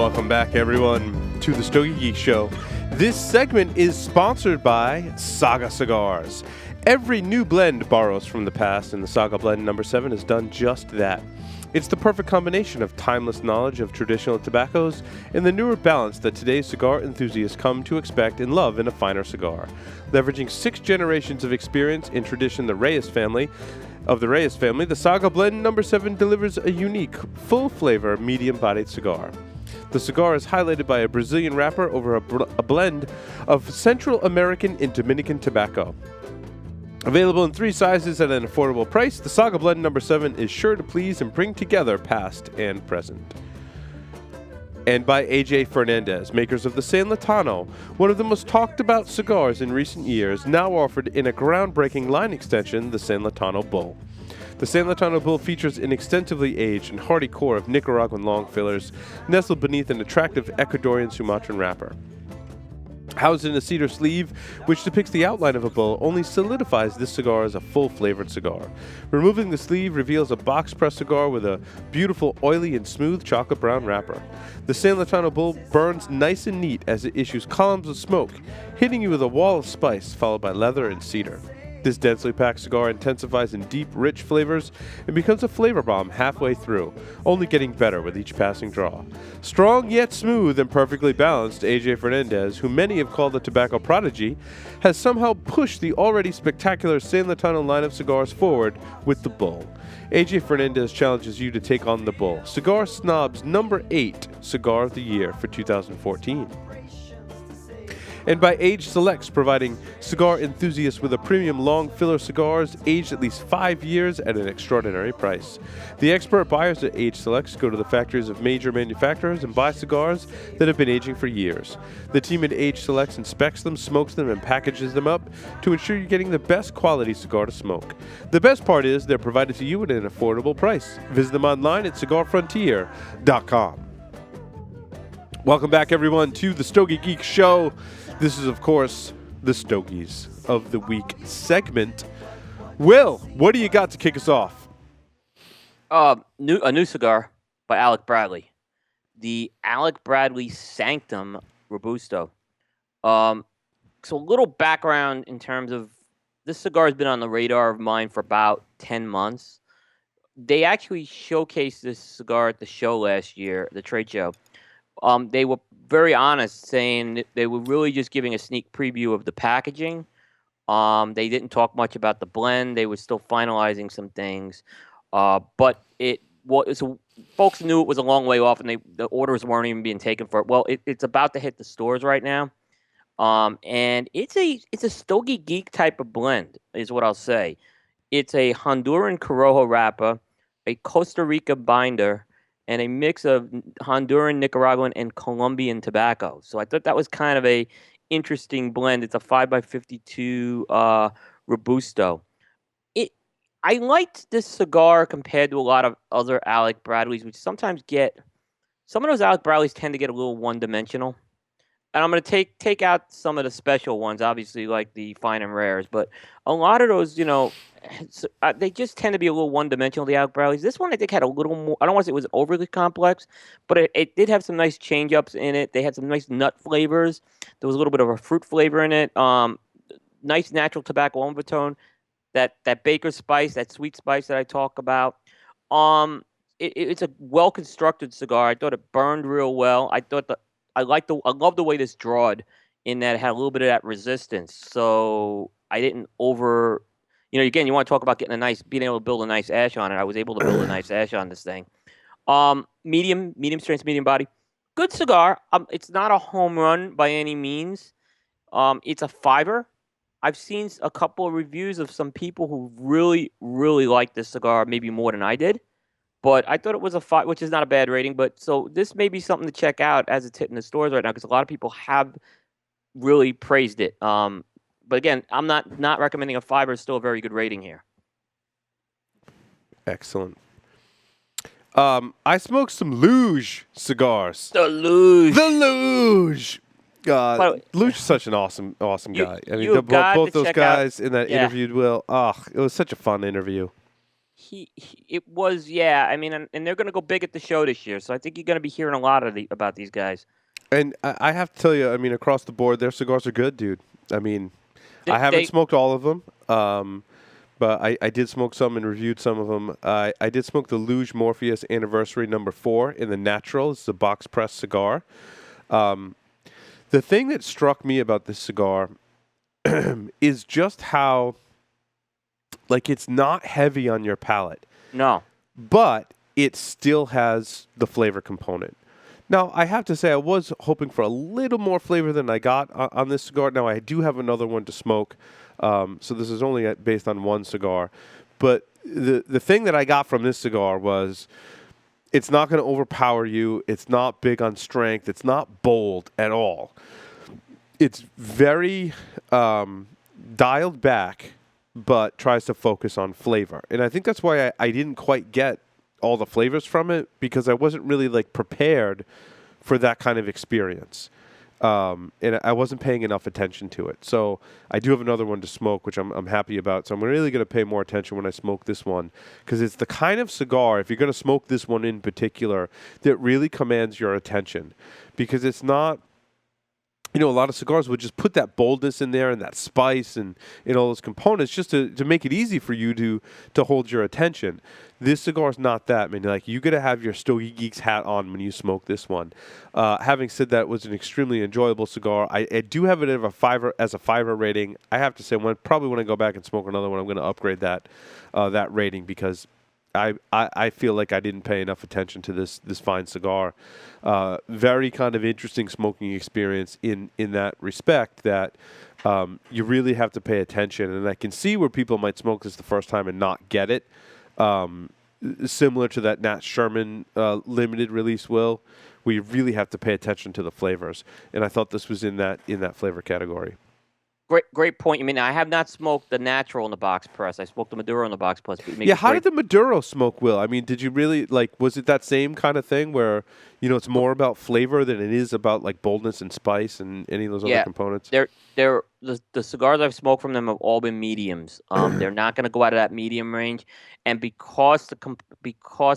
Welcome back, everyone, to the Stogie Geek Show. This segment is sponsored by Saga Cigars. Every new blend borrows from the past, and the Saga Blend number 7 has done just that. It's the perfect combination of timeless knowledge of traditional tobaccos and the newer balance that today's cigar enthusiasts come to expect and love in a finer cigar. Leveraging 6 generations of experience in tradition the Reyes family, the Saga Blend number 7 delivers a unique, full-flavor, medium-bodied cigar. The cigar is highlighted by a Brazilian wrapper over a blend of Central American and Dominican tobacco. Available in 3 sizes at an affordable price, the Saga Blend number 7 is sure to please and bring together past and present. And by AJ Fernandez, makers of the San Latano, one of the most talked about cigars in recent years, now offered in a groundbreaking line extension, the San Latano Bull. The San Latano Bull features an extensively aged and hardy core of Nicaraguan long fillers, nestled beneath an attractive Ecuadorian Sumatran wrapper. Housed in a cedar sleeve, which depicts the outline of a bull, only solidifies this cigar as a full-flavored cigar. Removing the sleeve reveals a box-pressed cigar with a beautiful, oily, and smooth chocolate brown wrapper. The San Latano Bull burns nice and neat as it issues columns of smoke, hitting you with a wall of spice, followed by leather and cedar. This densely packed cigar intensifies in deep, rich flavors and becomes a flavor bomb halfway through, only getting better with each passing draw. Strong yet smooth and perfectly balanced, AJ Fernandez, who many have called a tobacco prodigy, has somehow pushed the already spectacular San Latano line of cigars forward with the Bull. AJ Fernandez challenges you to take on the Bull, Cigar Snob's number 8 Cigar of the Year for 2014. And by Age Selects, providing cigar enthusiasts with a premium long filler cigars aged at least 5 years at an extraordinary price. The expert buyers at Age Selects go to the factories of major manufacturers and buy cigars that have been aging for years. The team at Age Selects inspects them, smokes them, and packages them up to ensure you're getting the best quality cigar to smoke. The best part is they're provided to you at an affordable price. Visit them online at cigarfrontier.com. Welcome back, everyone, to the Stogie Geek Show. This is, of course, the Stogies of the Week segment. Will, what do you got to kick us off? A new cigar by Alec Bradley. The Alec Bradley Sanctum Robusto. So a little background in terms of this cigar has been on the radar of mine for about 10 months. They actually showcased this cigar at the show last year, the trade show. They were very honest, saying that they were really just giving a sneak preview of the packaging. They didn't talk much about the blend. They were still finalizing some things. But folks knew it was a long way off, and the orders weren't even being taken for it. Well, it's about to hit the stores right now. And it's a Stogie Geek type of blend, is what I'll say. It's a Honduran Corojo wrapper, a Costa Rica binder, and a mix of Honduran, Nicaraguan, and Colombian tobacco. So I thought that was kind of a interesting blend. It's a 5x52 Robusto. I liked this cigar compared to a lot of other Alec Bradleys, which sometimes some of those Alec Bradleys tend to get a little one-dimensional. And I'm going to take out some of the special ones, obviously, like the fine and rares. But a lot of those, they just tend to be a little one-dimensional, the Alec Bradleys. This one, I think, had a little more, I don't want to say it was overly complex, but it did have some nice change-ups in it. They had some nice nut flavors. There was a little bit of a fruit flavor in it. Nice natural tobacco overtone. That baker's spice, that sweet spice that I talk about. It's a well-constructed cigar. I thought it burned real well. I love the way this drawed, in that it had a little bit of that resistance. So I didn't again, you want to talk about being able to build a nice ash on it. I was able to build a nice ash on this thing. Medium strength, medium body. Good cigar. It's not a home run by any means. It's a fiver. I've seen a couple of reviews of some people who really, really like this cigar, maybe more than I did. But I thought it was a 5, which is not a bad rating. But so this may be something to check out as it's hitting the stores right now, because a lot of people have really praised it. But again, I'm not recommending a 5. It's still a very good rating here. Excellent. I smoked some Luge cigars. The Luge. Luge is such an awesome guy. I mean, both those guys in that interview, Will. It was such a fun interview. It was, yeah. I mean, and they're going to go big at the show this year, so I think you're going to be hearing a lot about these guys. And I have to tell you, I mean, across the board, their cigars are good, dude. I mean, I haven't They smoked all of them, but I did smoke some and reviewed some of them. I did smoke the Luge Morpheus Anniversary #4 in the natural. It's a box press cigar. The thing that struck me about this cigar is just how, like, it's not heavy on your palate, no, but it still has the flavor component. Now, I have to say, I was hoping for a little more flavor than I got on this cigar. Now, I do have another one to smoke, so this is only based on one cigar. But the thing that I got from this cigar was it's not going to overpower you. It's not big on strength. It's not bold at all. It's very dialed back, but tries to focus on flavor. And I think that's why I didn't quite get all the flavors from it, because I wasn't really like prepared for that kind of experience. And I wasn't paying enough attention to it. So I do have another one to smoke, which I'm happy about. So I'm really going to pay more attention when I smoke this one, because it's the kind of cigar, if you're going to smoke this one in particular, that really commands your attention, because it's not, you know, a lot of cigars would just put that boldness in there and that spice and all those components just to make it easy for you to hold your attention. This cigar is not that. I mean, like, you got to have your Stogie Geeks hat on when you smoke this one. Having said that, it was an extremely enjoyable cigar. I do have it as a 5 rating. I have to say, probably when I go back and smoke another one, I'm going to upgrade that rating, because I feel like I didn't pay enough attention to this fine cigar. Very kind of interesting smoking experience in that respect, that you really have to pay attention. And I can see where people might smoke this the first time and not get it. Similar to that Nat Sherman limited release will, where you really have to pay attention to the flavors. And I thought this was in that flavor category. great point. I mean, I have not smoked the natural in the box press. I smoked the Maduro in the box press. Yeah, how did the Maduro smoke, Will? I mean, did you really, like, was it that same kind of thing where, you know, it's more about flavor than it is about, like, boldness and spice and any of those other components? The cigars I've smoked from them have all been mediums. They're not going to go out of that medium range, and because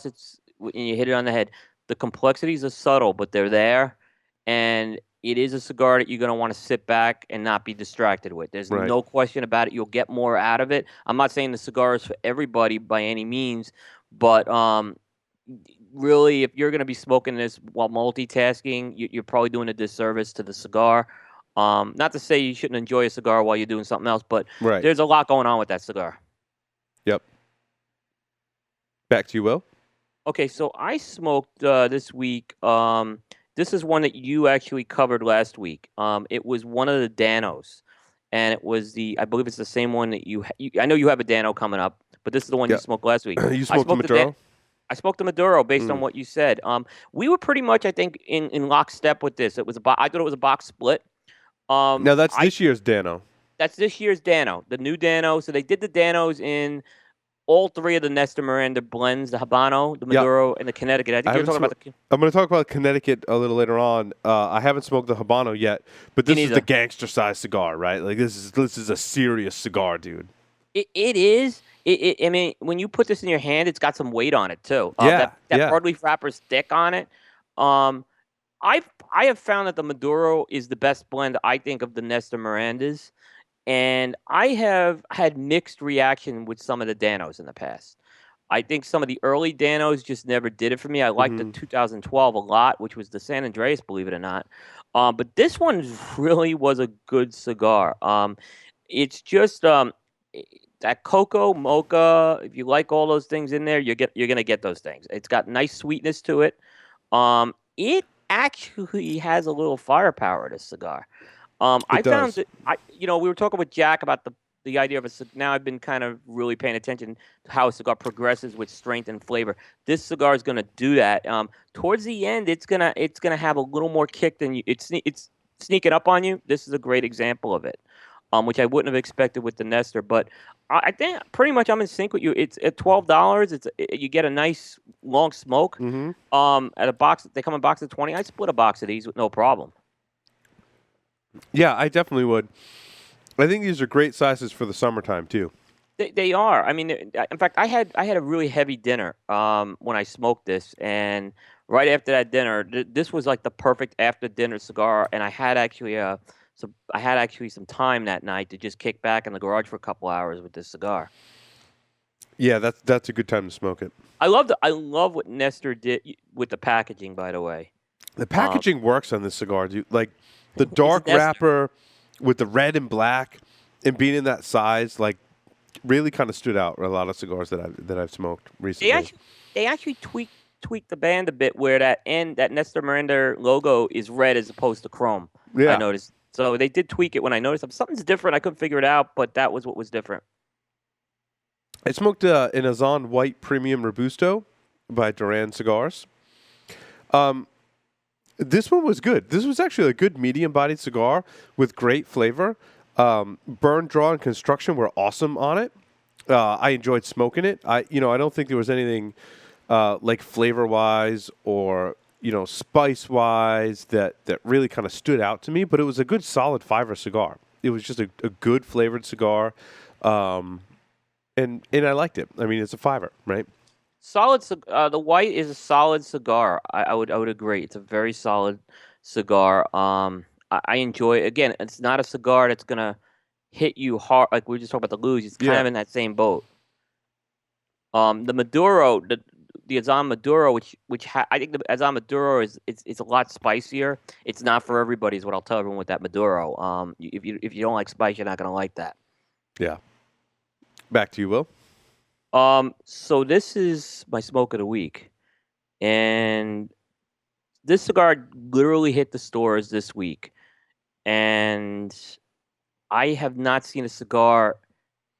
it's, and you hit it on the head, the complexities are subtle, but they're there, and it is a cigar that you're going to want to sit back and not be distracted with. There's Right. no question about it. You'll get more out of it. I'm not saying the cigar is for everybody by any means, but really, if you're going to be smoking this while multitasking, you're probably doing a disservice to the cigar. Not to say you shouldn't enjoy a cigar while you're doing something else, but Right. there's a lot going on with that cigar. Yep. Back to you, Will. Okay, so I smoked this week. This is one that you actually covered last week. It was one of the Danos, and it was I believe it's the same one that I know you have a Dano coming up, but this is the one you smoked last week. You smoked the Maduro? I smoked the Maduro based on what you said. We were pretty much, I think, in lockstep with this. I thought it was a box split. Now, that's this year's Dano. That's this year's Dano, the new Dano. So they did the Danos in all three of the Nestor Miranda blends, the Habano, the Maduro, and the Connecticut. I think you're talking about I'm going to talk about Connecticut a little later on. I haven't smoked the Habano yet, but this is the gangster size cigar, right? Like, this is a serious cigar, dude. It is. I mean, when you put this in your hand, it's got some weight on it too. That broadleaf wrapper's thick on it. I have found that the Maduro is the best blend, I think, of the Nestor Mirandas. And I have had mixed reaction with some of the Danos in the past. I think some of the early Danos just never did it for me. I liked the 2012 a lot, which was the San Andreas, believe it or not. But this one really was a good cigar. It's just that cocoa, mocha. If you like all those things in there, you're gonna get those things. It's got nice sweetness to it. It actually has a little firepower. This cigar. I found that we were talking with Jack about the idea of a cigar. Now I've been kind of really paying attention to how a cigar progresses with strength and flavor. This cigar is going to do that. Towards the end, it's gonna have a little more kick than you. It's sneaking up on you. This is a great example of it, which I wouldn't have expected with the Nestor. But I think pretty much I'm in sync with you. It's at $12. You get a nice long smoke. At a box, they come in a box of 20. I'd split a box of these with no problem. Yeah, I definitely would. I think these are great sizes for the summertime, too. They are. I mean, in fact, I had a really heavy dinner when I smoked this, and right after that dinner, this was like the perfect after dinner cigar. And I had actually some time that night to just kick back in the garage for a couple hours with this cigar. Yeah, that's a good time to smoke it. I love what Nestor did with the packaging. By the way, The um, packaging works on this cigar, dude. Like the it's dark Nestor. wrapper with the red and black and being in that size, like really kind of stood out. A lot of cigars that I've smoked They recently. actually they actually tweaked the band a bit where that Nestor Miranda logo is red as opposed to chrome. I Yeah, noticed. So they did tweak it when I noticed something's different. I couldn't figure it out, but that was what was different. I smoked an Azan White Premium Robusto by Duran Cigars. Um, this one was good. This was actually a good medium-bodied cigar with great flavor. Burn, draw, and construction were awesome on it. I enjoyed smoking it. I don't think there was anything like flavor-wise or spice-wise that really kind of stood out to me. But it was a good, solid fiver cigar. It was just a good flavored cigar, and I liked it. I mean, it's a fiver, right? The white is a solid cigar. I would agree. It's a very solid cigar. I enjoy it. Again, it's not a cigar that's gonna hit you hard like we were just talking about the luge. It's kind Yeah. of in that same boat. The Maduro, the Azam Maduro, I think the Azam Maduro it's a lot spicier. It's not for everybody, is what I'll tell everyone with that Maduro. If you don't like spice, you're not gonna like that. Yeah. Back to you, Will. So this is my smoke of the week, and this cigar literally hit the stores this week, and I have not seen a cigar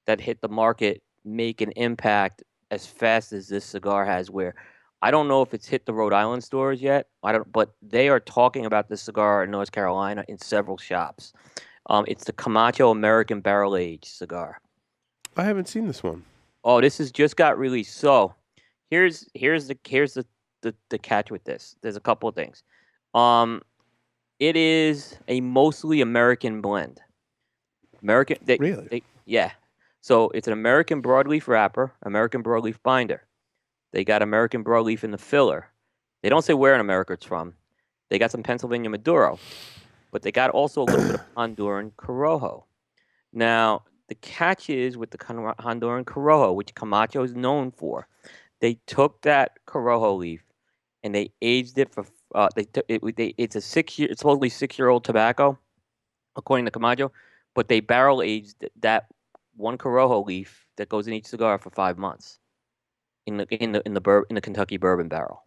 that hit the market make an impact as fast as this cigar has. Where I don't know if it's hit the Rhode Island stores yet. I don't, but they are talking about this cigar in North Carolina in several shops. It's the Camacho American Barrel Aged cigar. I haven't seen this one. Oh, this has just got released. So here's the catch with this. There's a couple of things. Um, it is a mostly American blend. American, Really? yeah. So it's an American broadleaf wrapper, American broadleaf binder. They got American broadleaf in the filler. They don't say where in America it's from. They got some Pennsylvania Maduro, but they got also a little bit of Honduran Corojo. Now, the catch is with the Honduran Corojo, which Camacho is known for. They took that Corojo leaf and they aged it for. It's a 6 year. It's supposedly 6 year old tobacco, according to Camacho, but they barrel aged that one Corojo leaf that goes in each cigar for 5 months in the Kentucky bourbon barrel.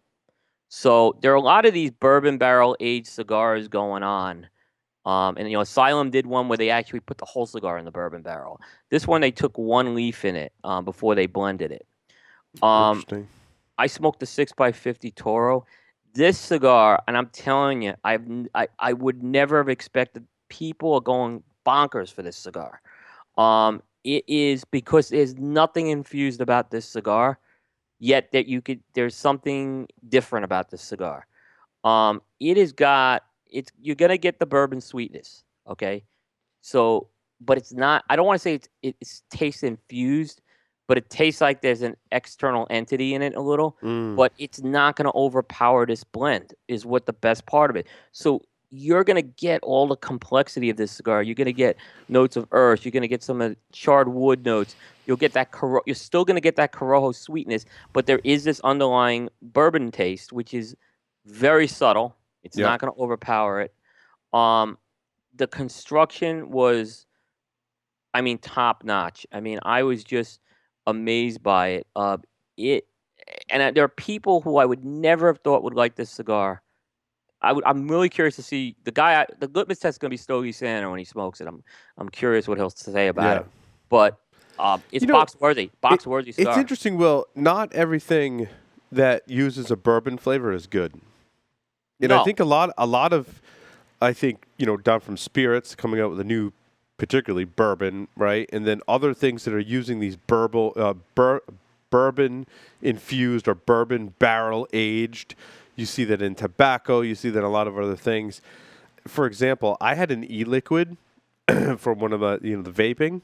So there are a lot of these bourbon barrel aged cigars going on. And Asylum did one where they actually put the whole cigar in the bourbon barrel. This one they took one leaf in it before they blended it. Um, Interesting. I smoked the 6x50 Toro. This cigar, and I'm telling you, I would never have expected people are going bonkers for this cigar. It is because there's nothing infused about this cigar, yet there's something different about this cigar. It has got it's you're gonna get the bourbon sweetness, okay? So, but it's not. I don't want to say it's taste infused, but it tastes like there's an external entity in it a little. Mm. But it's not gonna overpower this blend. Is what the best part of it. So you're gonna get all the complexity of this cigar. You're gonna get notes of earth. You're gonna get some of charred wood notes. You'll get that. You're still gonna get that Corojo sweetness, but there is this underlying bourbon taste, which is very subtle. It's Yep. not going to overpower it. Um, the construction was, I mean, top notch. I mean, I was just amazed by it. It, there are people who I would never have thought would like this cigar. I'm really curious to see the litmus test is going to be Stogie Santa when he smokes it. I'm curious what he'll say about Yeah. it. But it's You know, box worthy it's cigar. interesting, Will. Not everything that uses a bourbon flavor is good. And I No, think I think, down from spirits coming out with a new, particularly bourbon, right? And then other things that are using these bourbon infused or bourbon barrel aged. You see that in tobacco. You see that in a lot of other things. For example, I had an e-liquid from one of the vaping,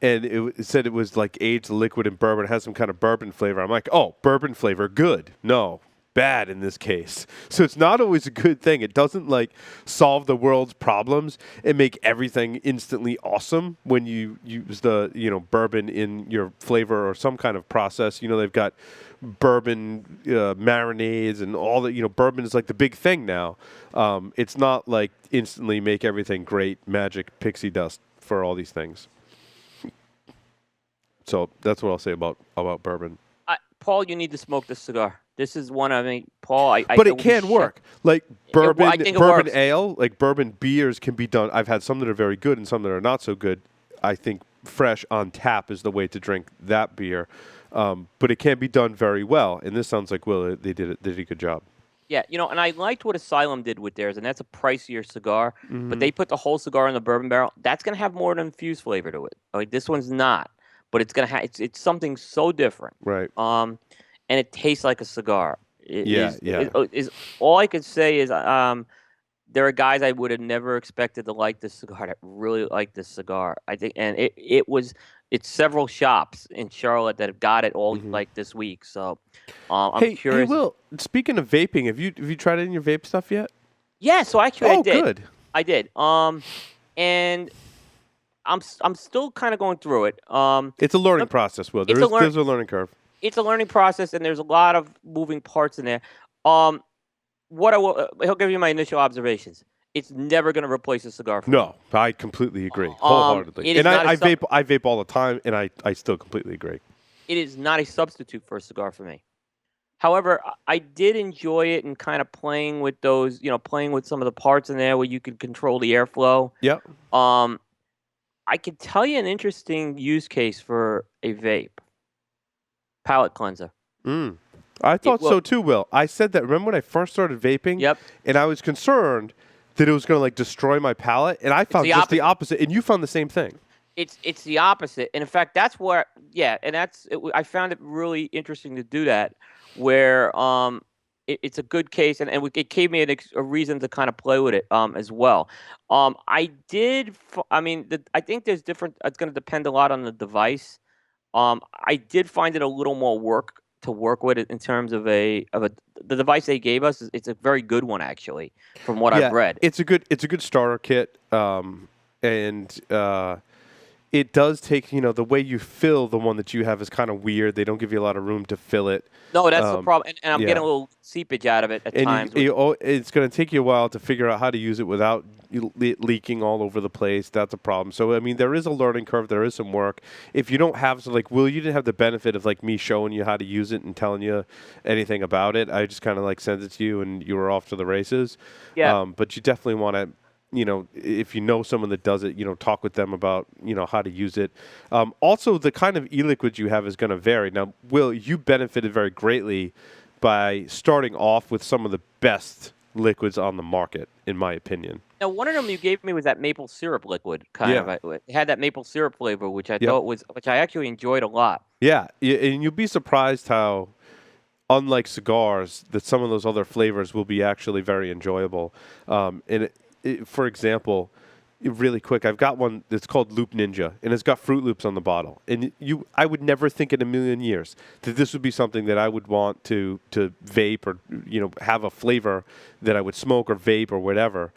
and it said it was like aged liquid in bourbon. It has some kind of bourbon flavor. I'm like, oh, bourbon flavor, good. No, bad in this case. So it's not always a good thing. It doesn't like solve the world's problems and make everything instantly awesome when you use the bourbon in your flavor or some kind of process. They've got bourbon marinades and all that. Bourbon is like the big thing now. It's not like instantly make everything great magic pixie dust for all these things. So that's what I'll say about bourbon. Paul, you need to smoke this cigar. This is one. I mean, Paul. But it can work. Like bourbon, bourbon works. Ale, like bourbon beers can be done. I've had some that are very good and some that are not so good. I think fresh on tap is the way to drink that beer. But it can be done very well. And this sounds like they did a good job. Yeah, and I liked what Asylum did with theirs, and that's a pricier cigar. But they put the whole cigar in the bourbon barrel. That's gonna have more of an infused flavor to it. Like this one's not. But it's gonna have it's something so different, right? And it tastes like a cigar. Yeah. All I could say is, there are guys I would have never expected to like this cigar that really like this cigar. I think, and it's several shops in Charlotte that have got it all like this week. So, I'm curious. Hey, Will, speaking of vaping, have you tried any of your vape stuff yet? Yeah, so actually I did. Good. I did. And I'm still kind of going through it. It's a learning process, Will. There's a learning curve. It's a learning process, and there's a lot of moving parts in there. He'll give you my initial observations. It's never going to replace a cigar for me. No, I completely agree, wholeheartedly. And I vape all the time, and I still completely agree. It is not a substitute for a cigar for me. However, I did enjoy it and kind of playing with those, playing with some of the parts in there where you could control the airflow. Yep. I could tell you an interesting use case for a vape. Palate cleanser. I thought so too, Will. I said that. Remember when I first started vaping? Yep. And I was concerned that it was going to like destroy my palate, and I found just the opposite. And you found the same thing. It's the opposite, and in fact, that's where I found it really interesting to do that, where it's a good case, and it gave me a reason to kind of play with it as well. I think there's different. It's going to depend a lot on the device. I did find it a little more work to work with it in terms of the device they gave us. It's a very good one, actually, from what I've read. It's a good starter kit, and it does take, the way you fill the one that you have is kind of weird. They don't give you a lot of room to fill it. No, that's the problem. And I'm getting a little seepage out of it at times. It's going to take you a while to figure out how to use it without it leaking all over the place. That's a problem. So, I mean, there is a learning curve. There is some work. If you don't have, Will, you didn't have the benefit of, me showing you how to use it and telling you anything about it. I just kind of, sent it to you, and you were off to the races. Yeah. But you definitely want to, if you know someone that does it, talk with them about, how to use it. Also, the kind of e-liquid you have is going to vary. Now, Will, you benefited very greatly by starting off with some of the best liquids on the market, in my opinion. Now, one of them you gave me was that maple syrup liquid, kind of. It had that maple syrup flavor, which I thought which I actually enjoyed a lot. Yeah, and you'll be surprised how, unlike cigars, that some of those other flavors will be actually very enjoyable. For example, really quick, I've got one that's called Loop Ninja, and it's got Fruit Loops on the bottle. And I would never think in a million years that this would be something that I would want to vape or have a flavor that I would smoke or vape or whatever.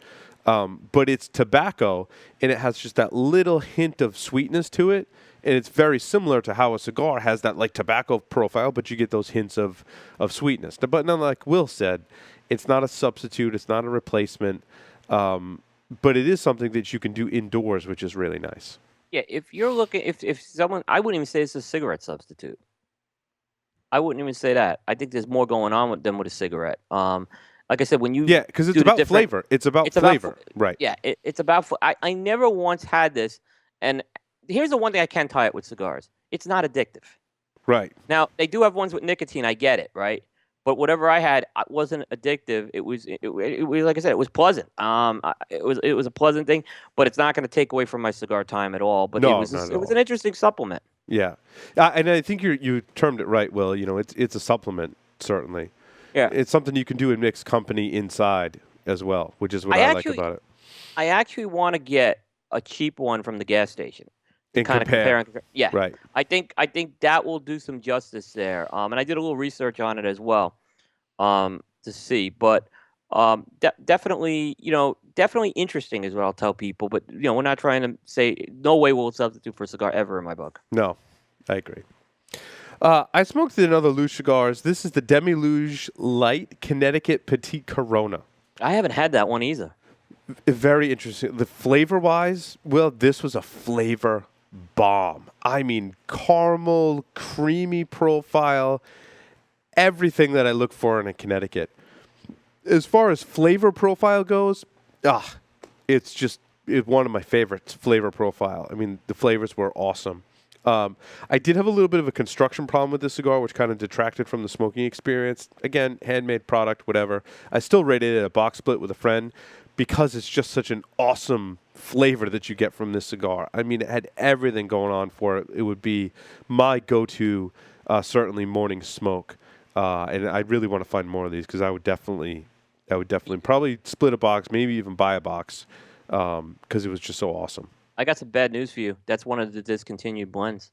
But it's tobacco, and it has just that little hint of sweetness to it. And it's very similar to how a cigar has that tobacco profile, but you get those hints of sweetness. But like Will said, it's not a substitute. It's not a replacement. But it is something that you can do indoors, which is really nice. Yeah, if you're looking, if someone, I wouldn't even say it's a cigarette substitute. I wouldn't even say that. I think there's more going on than with a cigarette. Like I said, when you because it's about flavor. It's about flavor, right? Yeah, it's about. I never once had this, and here's the one thing I can tie it with cigars. It's not addictive. Right. Now they do have ones with nicotine. I get it, right? But whatever I had wasn't addictive. It was like I said, it was pleasant. It was a pleasant thing, but it's not going to take away from my cigar time at all. But it was an interesting supplement. Yeah, and I think you termed it right, Will. It's a supplement, certainly. Yeah, it's something you can do in mixed company inside as well, which is what I like about it. I actually want to get a cheap one from the gas station. to And kind of compare compare. and compare. Yeah, Right. I think that will do some justice there. And I did a little research on it as well, to see. But definitely, definitely interesting is what I'll tell people. But we're not trying to say no way will it substitute for a cigar ever in my book. No, I agree. I smoked another Luge cigars. This is the Demi Luge Light Connecticut Petite Corona. I haven't had that one either. Very interesting. The flavor wise, well, this was a flavor bomb. I mean, caramel, creamy profile, everything that I look for in a Connecticut. As far as flavor profile goes, it's just one of my favorites, flavor profile. I mean, the flavors were awesome. I did have a little bit of a construction problem with this cigar, which kind of detracted from the smoking experience. Again, handmade product, whatever. I still rated it a box split with a friend because it's just such an awesome flavor that you get from this cigar. I mean, it had everything going on for it. It would be my go-to, certainly morning smoke. And I really want to find more of these because I would definitely probably split a box, maybe even buy a box because it was just so awesome. I got some bad news for you. That's one of the discontinued blends.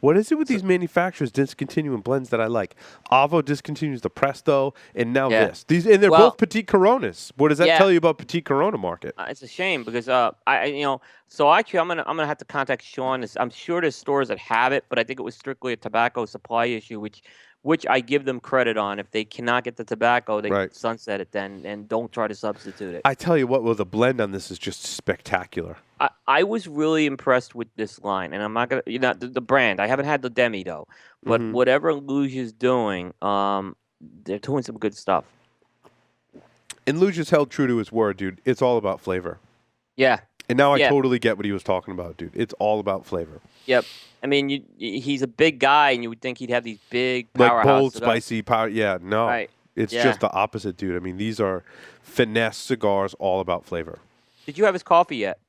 What is it with these manufacturers discontinuing blends that I like? Avo discontinues the Presto, and now Yeah. this. And they're both Petite Coronas. What does that Yeah. tell you about Petite Corona market? It's a shame because so actually I'm gonna have to contact Sean. I'm sure there's stores that have it, but I think it was strictly a tobacco supply issue, which I give them credit on. If they cannot get the tobacco, they sunset it then and don't try to substitute it. I tell you what, well, the blend on this is just spectacular. I was really impressed with this line, and I'm not gonna, the brand. I haven't had the Demi though, but whatever Luge is doing, they're doing some good stuff. And Luge has held true to his word, dude. It's all about flavor. Yeah. And now I totally get what he was talking about, dude. It's all about flavor. Yep. I mean, he's a big guy, and you would think he'd have these big powerhouse like bold, cigars. spicy power. Yeah, no. Right. It's just the opposite, dude. I mean, these are finesse cigars, all about flavor. Did you have his coffee yet?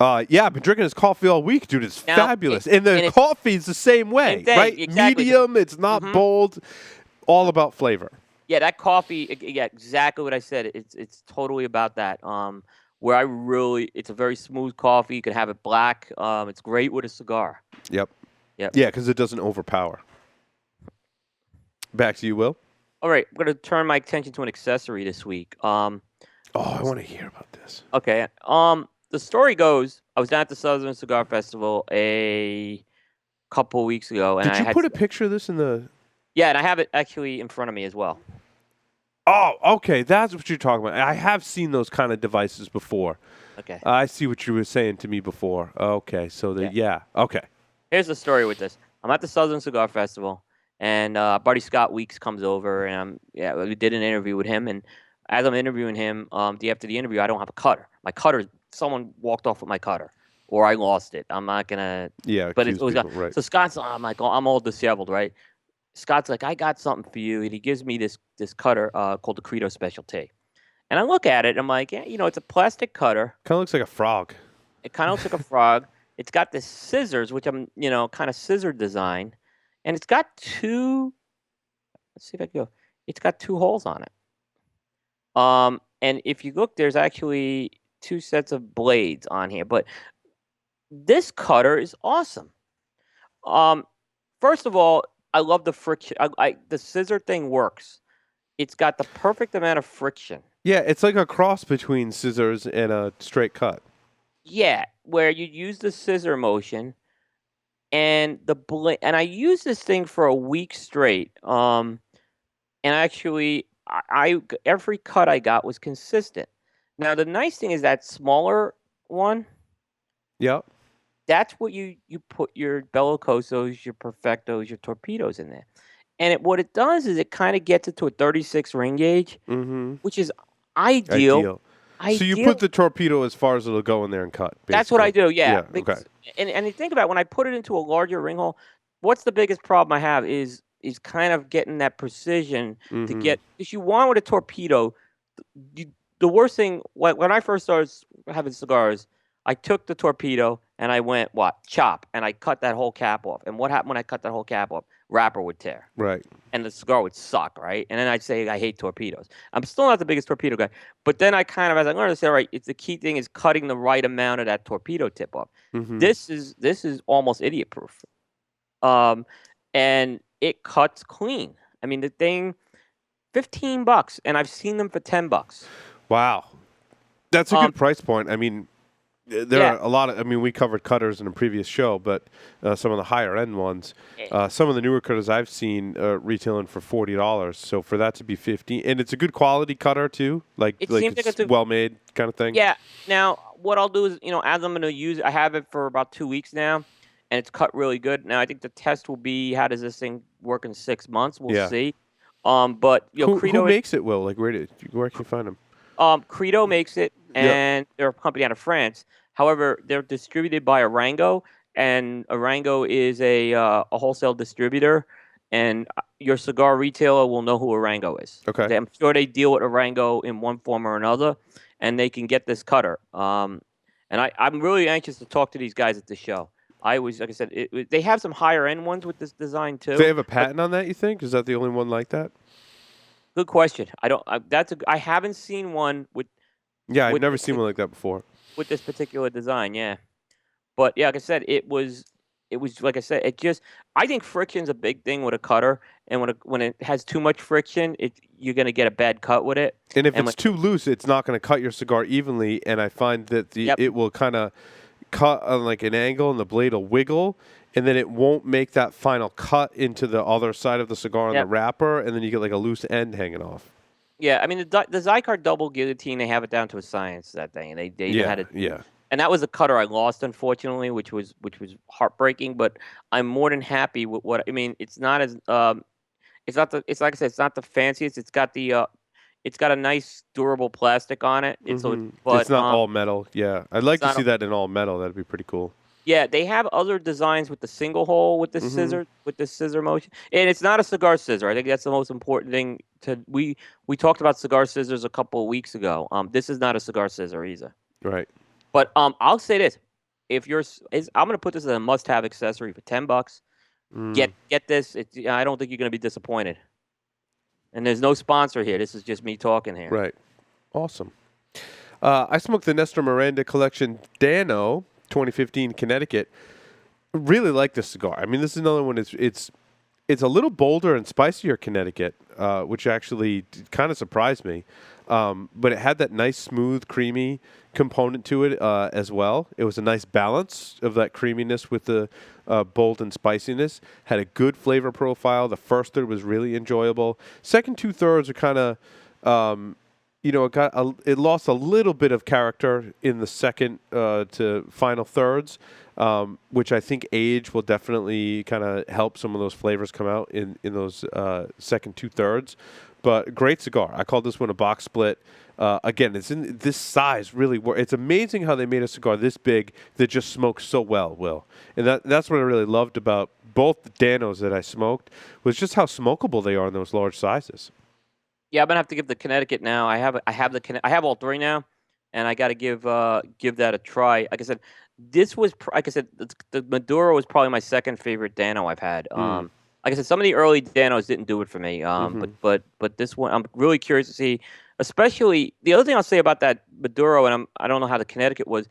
Yeah, I've been drinking his coffee all week, dude. It's fabulous. And the coffee's the same way, right? Exactly. Medium, it's not bold, all about flavor. Yeah, that coffee, yeah, exactly what I said. It's totally about that. Where it's a very smooth coffee. You can have it black. It's great with a cigar. Yep. Yep. Yeah, because it doesn't overpower. Back to you, Will. All right, I'm going to turn my attention to an accessory this week. I want to hear about this. Okay. The story goes, I was down at the Southern Cigar Festival a couple weeks ago, and Did you put a picture of this in the? Yeah, and I have it actually in front of me as well. Oh, okay. That's what you're talking about. I have seen those kind of devices before. Okay. I see what you were saying to me before. Okay, so okay. Here's the story with this. I'm at the Southern Cigar Festival, and buddy Scott Weeks comes over, and we did an interview with him. And as I'm interviewing him, after the interview, I don't have a cutter. My cutter, someone walked off with my cutter, or I lost it. I'm not gonna. Yeah, but it was people, right. So Scott's, I'm like, I'm all disheveled, right? Scott's like, I got something for you, and he gives me this cutter called the Credo Specialty. And I look at it, and I'm like, it's a plastic cutter. Kind of looks like a frog. It kind of looks like a frog. It's got this scissors, which I'm, kind of scissor design, and it's got two. Let's see if I can go. It's got two holes on it. And if you look, there's actually two sets of blades on here. But this cutter is awesome. First of all, I love the friction. The scissor thing works. It's got the perfect amount of friction. Yeah, it's like a cross between scissors and a straight cut. Yeah, where you use the scissor motion and the blade. And I used this thing for a week straight. And actually, every cut I got was consistent. Now, the nice thing is that smaller one. Yep. That's what you put your bellicosos, your perfectos, your torpedoes in there. And what it does is it kind of gets it to a 36 ring gauge, which is ideal. So you put the torpedo as far as it'll go in there and cut. Basically. That's what I do, yeah. Okay. And you think about it, when I put it into a larger ring hole, what's the biggest problem I have is kind of getting that precision to get. If you want with a torpedo, the worst thing when I first started having cigars, I took the torpedo and I went chop, and I cut that whole cap off. And what happened when I cut that whole cap off? Wrapper would tear, Right. and the cigar would suck, right? And then I'd say I hate torpedoes. I'm still not the biggest torpedo guy, but then I kind of, as I learned, I said, all right, it's the key thing is cutting the right amount of that torpedo tip off. Mm-hmm. This is almost idiot proof, um, and it cuts clean. I mean, the thing, $15, and I've seen them for $10. Wow. That's a Um, good price point. I mean, there yeah, are a lot of. I mean, we covered cutters in a previous show, but some of the higher end ones, some of the newer cutters I've seen retailing for $40. So for that to be 15, and it's a good quality cutter too, like it like seems like it's it's a well made kind of thing. yeah. Now, what I'll do is, as I'm going to use, I have it for about 2 weeks now, and it's cut really good. Now, I think the test will be how does this thing work in 6 months? We'll Yeah. see. But Who Credo, makes it? Will like where can you find them? Credo makes it, Yep. and they're a company out of France. However, they're distributed by Arango, and Arango is a wholesale distributor, and your cigar retailer will know who Arango is. Okay. I'm sure they deal with Arango in one form or another, and they can get this cutter. And I'm really anxious to talk to these guys at the show. I was, like I said, they have some higher end ones with this design Do they too. have a But patent on that? You think is that the only one like that? good question. I don't. I haven't seen one Yeah, I've with never this seen one like that before. with this particular design. Yeah. But yeah, like I said, it was like I said, I think friction's a big thing with a cutter, and when it has too much friction, you're gonna get a bad cut with it. And if And it's too loose, it's not going to cut your cigar evenly. And I find that yep, it will kind of cut on like an angle, and the blade will wiggle, and then it won't make that final cut into the other side of the cigar on the yep, wrapper, and then you get like a loose end hanging off. yeah. I mean, the Zycar double guillotine, they have it down to a science, that thing, and they know how Yeah, to. yeah, And that was a cutter I lost, unfortunately, which was heartbreaking. But I'm more than happy with what I mean. It's not as it's like I said, it's not the fanciest. It's got a nice durable plastic on it. It's But not all metal. Yeah, I'd like it's to not. see that in all metal. That'd be pretty cool. Yeah, they have other designs with the single hole Mm-hmm. with the scissor motion, and it's not a cigar scissor. I think that's the most important thing. We talked about cigar scissors a couple of weeks ago. This is not a cigar scissor either. Right. But I'll say this: if I'm going to put this as a must-have accessory for $10. Mm, Get this. I don't think you're going to be disappointed. And there's no sponsor here. This is just me talking here. right. Awesome. I smoked the Nestor Miranda Collection Dano 2015 Connecticut. Really like this cigar. I mean, this is another one. It's a little bolder and spicier Connecticut, which actually kind of surprised me. But it had that nice, smooth, creamy component to it as well. It was a nice balance of that creaminess with the bold and spiciness. Had a good flavor profile. The first third was really enjoyable. Second two thirds are kind of, it lost a little bit of character in the second to final thirds, which I think age will definitely kind of help some of those flavors come out in those second two thirds. But great cigar. I call this one a box split. Again, it's in this size. Really, it's amazing how they made a cigar this big that just smokes so well. Will, and that's what I really loved about both the Danos that I smoked was just how smokable they are in those large sizes. Yeah, I'm gonna have to give the Connecticut now. I have all three now, and I got to give that a try. Like I said, like I said, the Maduro was probably my second favorite Dano I've had. Mm. Like I said, some of the early Danos didn't do it for me. Mm-hmm. But this one, I'm really curious to see. Especially the other thing I'll say about that Maduro, and I don't know how the Connecticut was.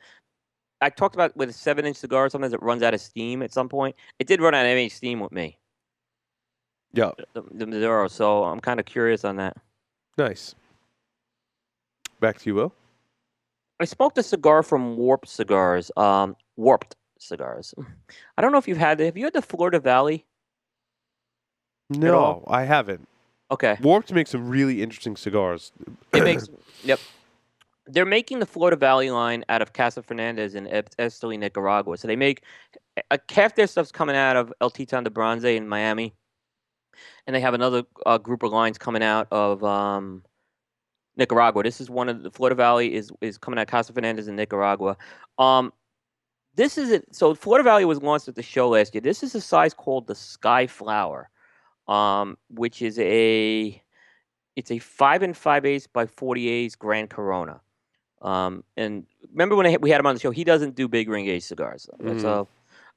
I talked about with a 7-inch cigar, sometimes it runs out of steam at some point. It did run out of any steam with me, Yeah. the Maduro. So I'm kind of curious on that. Nice. Back to you, Will. I smoked a cigar from Warped Cigars. Warped Cigars. I don't know if you've had. Have you had the Florida Valley at all? No, I haven't. Okay. Warped makes some really interesting cigars. It makes. Yep. They're making the Florida Valley line out of Casa Fernandez in Esteli, Nicaragua. So they make half their stuff's coming out of El Titan de Bronce in Miami, and they have another group of lines coming out of Nicaragua. This is one of the Florida Valley is coming out of Casa Fernandez in Nicaragua. This is it. So Florida Valley was launched at the show last year. This is a size called the Sky Flower, which is it's a 5 5/8 by 48 Grand Corona. And remember when we had him on the show, he doesn't do big ring gauge cigars. Mm. So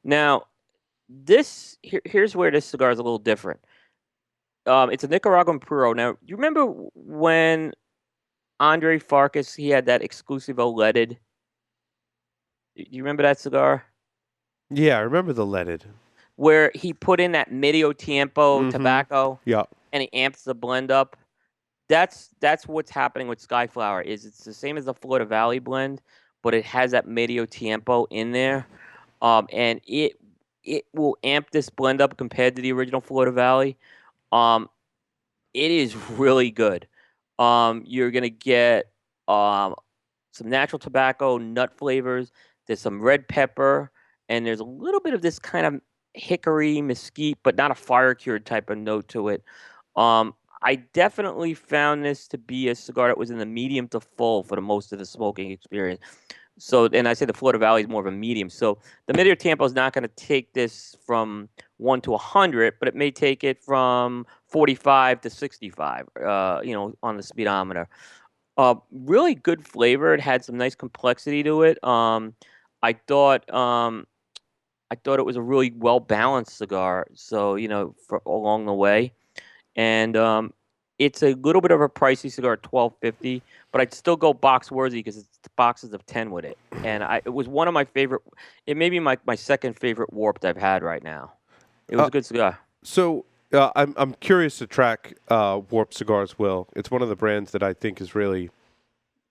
now here's where this cigar is a little different. It's a Nicaraguan Puro. Now, you remember when Andre Farkas he had that exclusivo leaded? Do you remember that cigar Yeah, I remember the leaded. where he put in that medio tiempo Mm-hmm. tobacco Yeah. and he amps the blend up? That's what's happening with Skyflower. Is it's the same as the Florida Valley blend, but it has that medio tiempo in there, and it will amp this blend up compared to the original Florida Valley. Um, it is really good. You're gonna get um some natural tobacco, nut flavors. There's some red pepper, and there's a little bit of this kind of hickory, mesquite, but not a fire cured type of note to it. Um, I definitely found this to be a cigar that was in the medium to full for the most of the smoking experience. So, and I say the Florida Valley is more of a medium. So the Medio Tampo is not going to take this from 1 to 100, but it may take it from 45 to 65. On the speedometer. Really good flavor. It had some nice complexity to it. I thought I thought it was a really well balanced cigar. So for along the way, and it's a little bit of a pricey cigar, 12.50, but I'd still go box worthy because it's boxes of 10 with it. And it was one of my favorite. It may be my second favorite warped I've had right now. It was Uh, a good cigar. so I'm curious to track Warp Cigars. Will it's one of the brands that I think is really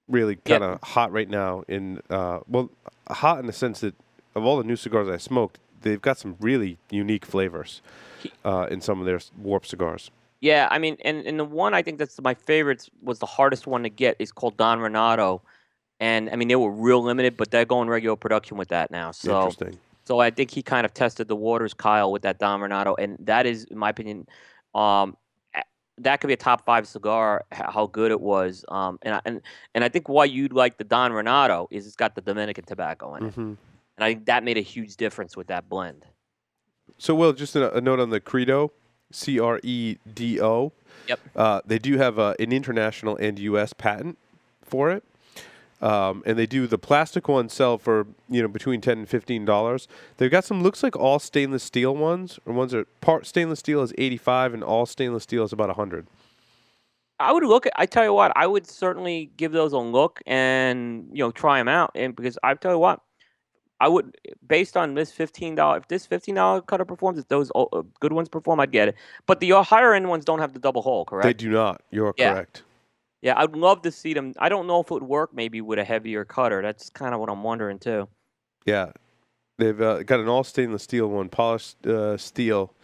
kind Yep. of hot right now. Hot in the sense that of all the new cigars I smoked, they've got some really unique flavors He, in some of their Warp cigars. yeah, I mean, and the one I think that's my favorite was the hardest one to get is called Don Renato, and I mean they were real limited, but they're going regular production with that now. So Interesting. so I think he kind of tested the waters, Kyle, with that Don Renato, and that is, in my opinion, um, a- that could be a top five cigar. How good it was, and I think why you'd like the Don Renato is it's got the Dominican tobacco in it, Hmm. and I think that made a huge difference with that blend. So, Will, just a note on the Credo, Credo. Yep. They do have an international and U.S. patent for it. And they do the plastic ones sell for between $10 and $15. They've got some looks like all stainless steel ones, or ones that part stainless steel is 85 and all stainless steel is about 100. I would look at. I tell you what, I would certainly give those a look and try them out. And because I tell you what, I would, based on this $15. If this $15 cutter performs, if those good ones perform, I'd get it. But the higher end ones don't have the double hole, They correct? do not. You're Yeah, correct. yeah. I'd love to see them. I don't know if it would work maybe with a heavier cutter. That's kind of what I'm wondering too. Yeah, they've got an all stainless steel one, polished steel.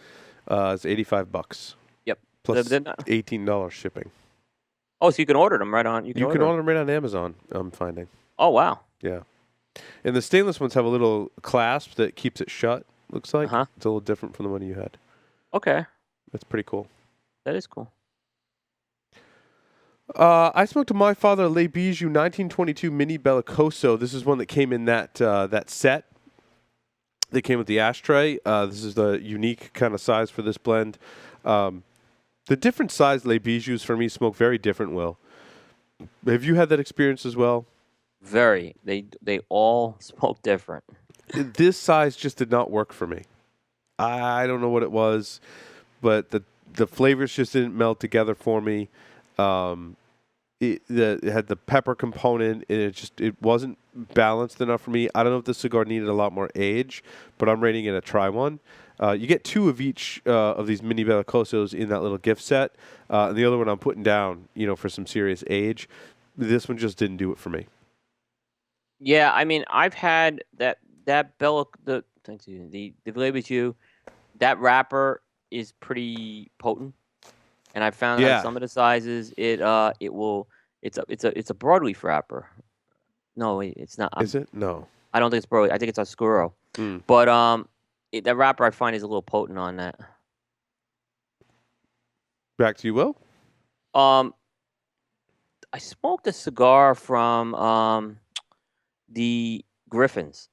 It's $85 Yep. plus $18 shipping. Oh, so you can order them right on. You can You can order them. order them right on Amazon. I'm finding. Oh wow. Yeah. And the stainless ones have a little clasp that keeps it shut, looks Uh like. huh. It's a little different from the one you had. Okay, That's pretty cool. that is cool. I smoked a My Father Le Bijou 1922 Mini Bellicoso. This is one that came in that set. They came with the ashtray. This is the unique kind of size for this blend. The different size Le Bijous for me smoke very different, Will. Have you had that experience as well? Very. They all smoke different. This size just did not work for me. I don't know what it was, but the flavors just didn't meld together for me. Um, it had the pepper component, and it wasn't balanced enough for me. I don't know if the cigar needed a lot more age, but I'm rating it a try one. You get two of each of these mini bellicosos in that little gift set, and the other one I'm putting down, for some serious age. This one just didn't do it for me. Yeah, I mean, I've had that Bella the Glazed that wrapper is pretty potent, and I found that Yeah, some of the sizes it will it's a broadleaf wrapper. No, wait, it's not. is it? No. I don't think it's broadleaf. I think it's Oscuro. Mm. But that wrapper I find is a little potent on that. Back to you, Will. Um, I smoked a cigar from the Griffins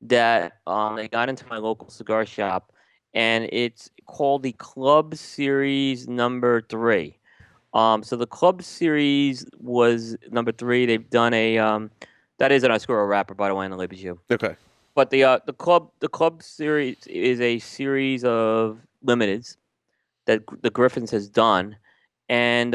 that they got into my local cigar shop, and it's called the Club Series Number 3. So the Club series was number 3. They've done a that is an Oscuro wrapper, by the way, on the label shoe. Okay. But the Club series is a series of limiteds that the Griffins has done, and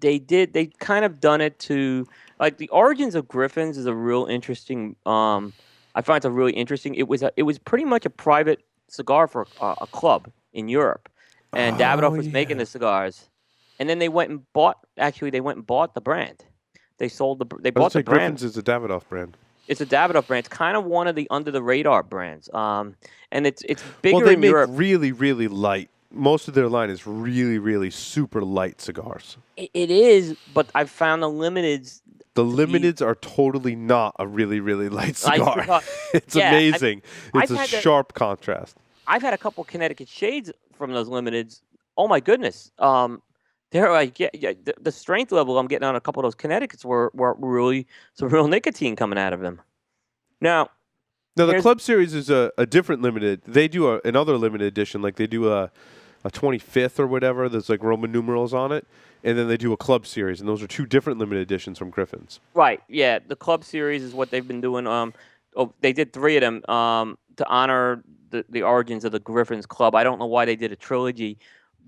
they kind of done it to, like, the origins of Griffins is a real interesting. I find it's a really interesting. It was pretty much a private cigar for a club in Europe, and Oh Davidoff was making yeah. the cigars, and then they went and bought. Actually, they went and bought the brand. They I was bought the say brand. Griffin's is a Davidoff brand. It's a Davidoff brand. It's kind of one of the under the radar brands. And it's Well, bigger they in make Europe. really, really light. Most of their line is really, really super light cigars. It is, but I've found the limiteds The to be limiteds are totally not a really, really light like cigar. It's yeah. amazing. I've It's a had that. sharp contrast. I've had a couple Connecticut shades from those limiteds. Oh my goodness. They're like, yeah, the strength level I'm getting on a couple of those Connecticut's were really some real nicotine coming out of them. Now, Now, the here's Club Series is a different limited. They do another limited edition, like they do a 25th or whatever. There's like Roman numerals on it. And then they do a Club Series, and those are two different limited editions from Griffin's. right, yeah, the Club series is what they've been doing. They did 3 of them to honor the origins of the Griffins Club. I don't know why they did a trilogy,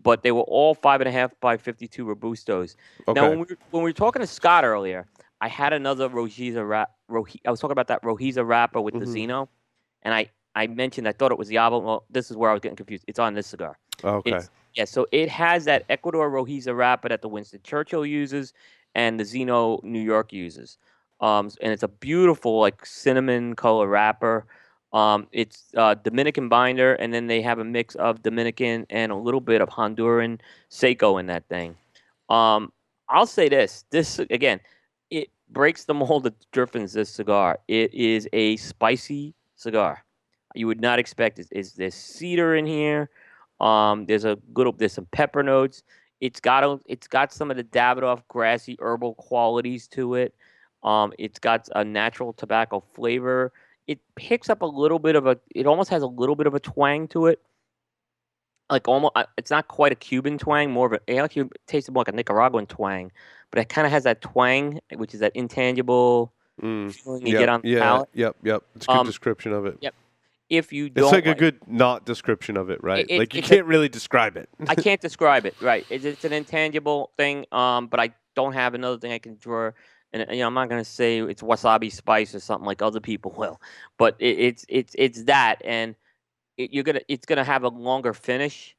but they were all 5.5 by 52 Robustos. Now, Okay. when we were talking to Scott earlier, I had another I was talking about that Rojiza wrapper with the hmm Zeno, and I mentioned I thought it was the album. Well, this is where I was getting confused. It's on this cigar. Okay. It's Yeah, so it has that Ecuador Rojiza wrapper that the Winston Churchill uses and the Zeno New York uses. And it's a beautiful, like, cinnamon color wrapper. It's Dominican binder, and then they have a mix of Dominican and a little bit of Honduran Seco in that thing. Um, I'll say this: this again, it breaks the mold of Griffin's. This cigar, it is a spicy cigar. You would not expect it. There's cedar in here. There's some pepper notes. It's got some of the Davidoff grassy herbal qualities to it. It's got a natural tobacco flavor. It picks up a little bit of a. It almost has a little bit of a twang to it. Like, almost, it's not quite a Cuban twang, more of a. It actually tastes more like a Nicaraguan twang, but it kind of has that twang, which is that intangible Mm. feeling you get Yep. on the Yeah. palate. Yep. Yep. It's a good Um, description of it. yep. If you It's don't like a like, good not description of it, right? it, Like you it's a can't really describe it. I can't describe it. Right. It's an intangible thing. But I don't have another thing I can draw. And I'm not gonna say it's wasabi spice or something like other people will, but it's that, and it's gonna have a longer finish.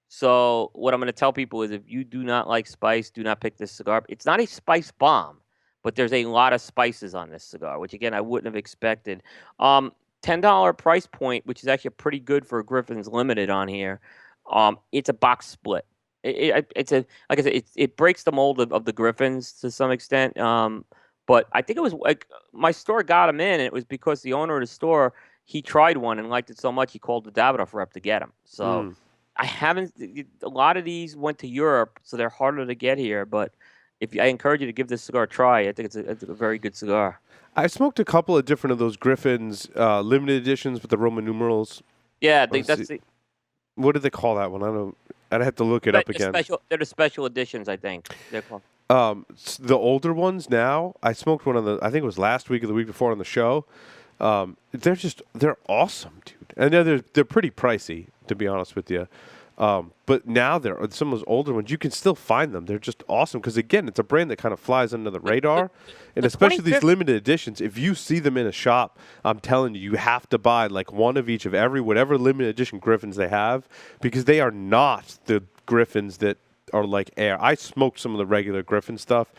So what I'm gonna tell people is, if you do not like spice, do not pick this cigar. It's not a spice bomb, but there's a lot of spices on this cigar, which again I wouldn't have expected. $10 price point, which is actually pretty good for a Griffin's Limited on here. It's a box split. It's a Like I said, it breaks the mold of the Griffins to some extent. But I think it was like my store got them in, and it was because the owner of the store, he tried one and liked it so much he called the Davidoff rep to get him. So Mm. I haven't. A lot of these went to Europe, so they're harder to get here. But I encourage you to give this cigar a try. I think it's a very good cigar. I smoked a couple of different of those Griffin's limited editions with the Roman numerals. Yeah, Let's that's see. the What do they call that one? I don't. I'd have to look it up again. They're the special editions, I think. They're called. The older ones now. I smoked one of the. I think it was last week or the week before on the show. They're awesome, dude. And they're pretty pricey, to be honest with you. But now some of those older ones, you can still find them. They're just awesome because, again, it's a brand that kind of flies under the radar. And The especially these 25th limited editions, if you see them in a shop, I'm telling you, you have to buy like one of each of whatever limited edition Griffins they have, because they are not the Griffins that are like air. I smoked some of the regular Griffin stuff,